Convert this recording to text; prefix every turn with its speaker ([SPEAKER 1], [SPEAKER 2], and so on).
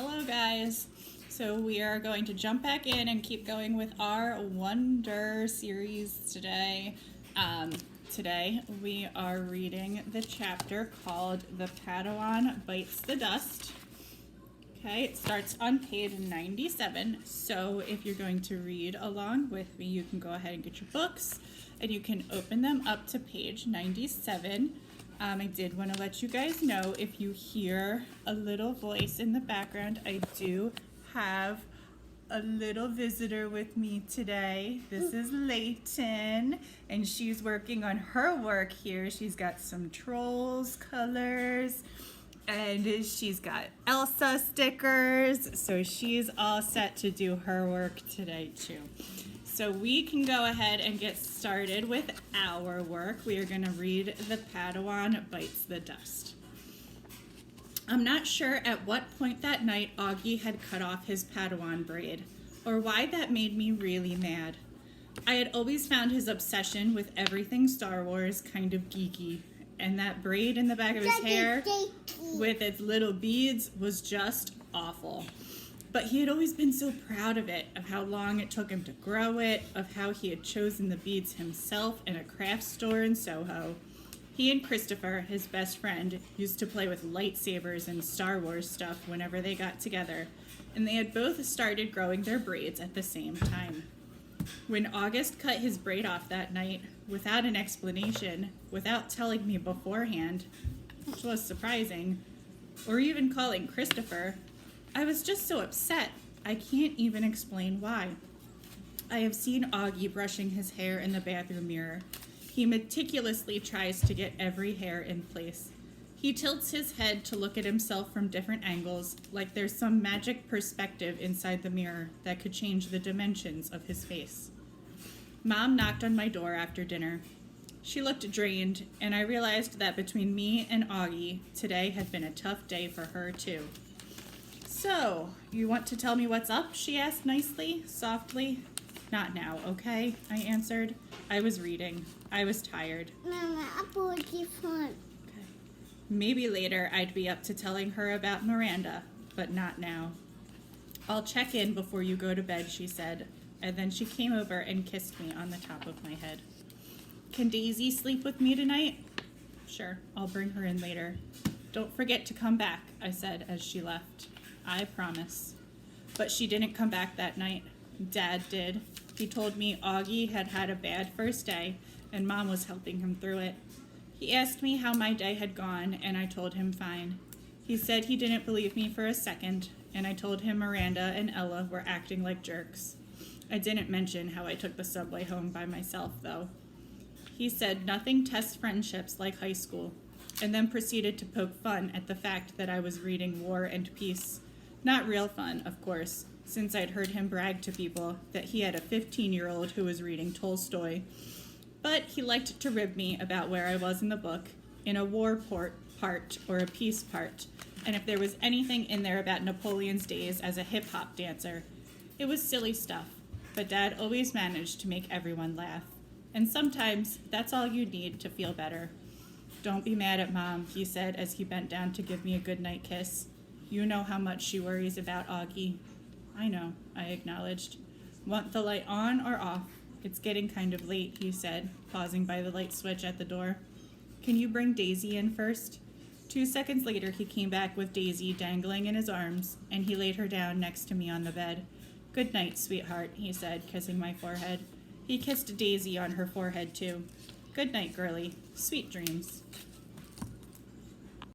[SPEAKER 1] Hello guys. So we are going to jump back in and keep going with our Wonder series today. Today we are reading the chapter called The Padawan Bites the Dust. Okay, it starts on page 97. So if you're going to read along with me, you can go ahead and get your books and you can open them up to page 97. I did want to let you guys know, if you hear a little voice in the background, I do have a little visitor with me today. This is Layton, and she's working on her work here. She's got some trolls colors, and she's got Elsa stickers, so she's all set to do her work today too. So we can go ahead and get started with our work. We are going to read The Padawan Bites the Dust. I'm not sure at what point that night Augie had cut off his Padawan braid, or why that made me really mad. I had always found his obsession with everything Star Wars kind of geeky, and that braid in the back of his hair with its little beads was just awful. But he had always been so proud of it, of how long it took him to grow it, of how he had chosen the beads himself in a craft store in Soho. He and Christopher, his best friend, used to play with lightsabers and Star Wars stuff whenever they got together, and they had both started growing their braids at the same time. When August cut his braid off that night, without an explanation, without telling me beforehand, which was surprising, or even calling Christopher, I was just so upset. I can't even explain why. I have seen Augie brushing his hair in the bathroom mirror. He meticulously tries to get every hair in place. He tilts his head to look at himself from different angles, like there's some magic perspective inside the mirror that could change the dimensions of his face. Mom knocked on my door after dinner. She looked drained, and I realized that between me and Augie, today had been a tough day for her too. So, you want to tell me what's up? She asked nicely, softly. Not now, okay? I answered. I was reading. I was tired.
[SPEAKER 2] Mama, apology fun.
[SPEAKER 1] Okay. Maybe later I'd be up to telling her about Miranda, but not now. I'll check in before you go to bed, she said, and then she came over and kissed me on the top of my head. Can Daisy sleep with me tonight? Sure, I'll bring her in later. Don't forget to come back, I said as she left. I promise. But she didn't come back that night. Dad did. He told me Augie had had a bad first day, and Mom was helping him through it. He asked me how my day had gone, and I told him fine. He said he didn't believe me for a second, and I told him Miranda and Ella were acting like jerks. I didn't mention how I took the subway home by myself, though. He said nothing tests friendships like high school, and then proceeded to poke fun at the fact that I was reading War and Peace. Not real fun, of course, since I'd heard him brag to people that he had a 15-year-old who was reading Tolstoy. But he liked to rib me about where I was in the book, in a war part or a peace part, and if there was anything in there about Napoleon's days as a hip-hop dancer. It was silly stuff, but Dad always managed to make everyone laugh. And sometimes that's all you need to feel better. Don't be mad at Mom, he said as he bent down to give me a goodnight kiss. You know how much she worries about Augie. I know, I acknowledged. Want the light on or off? It's getting kind of late, he said, pausing by the light switch at the door. Can you bring Daisy in first? 2 seconds later, he came back with Daisy dangling in his arms, and he laid her down next to me on the bed. Good night, sweetheart, he said, kissing my forehead. He kissed Daisy on her forehead, too. Good night, girlie. Sweet dreams.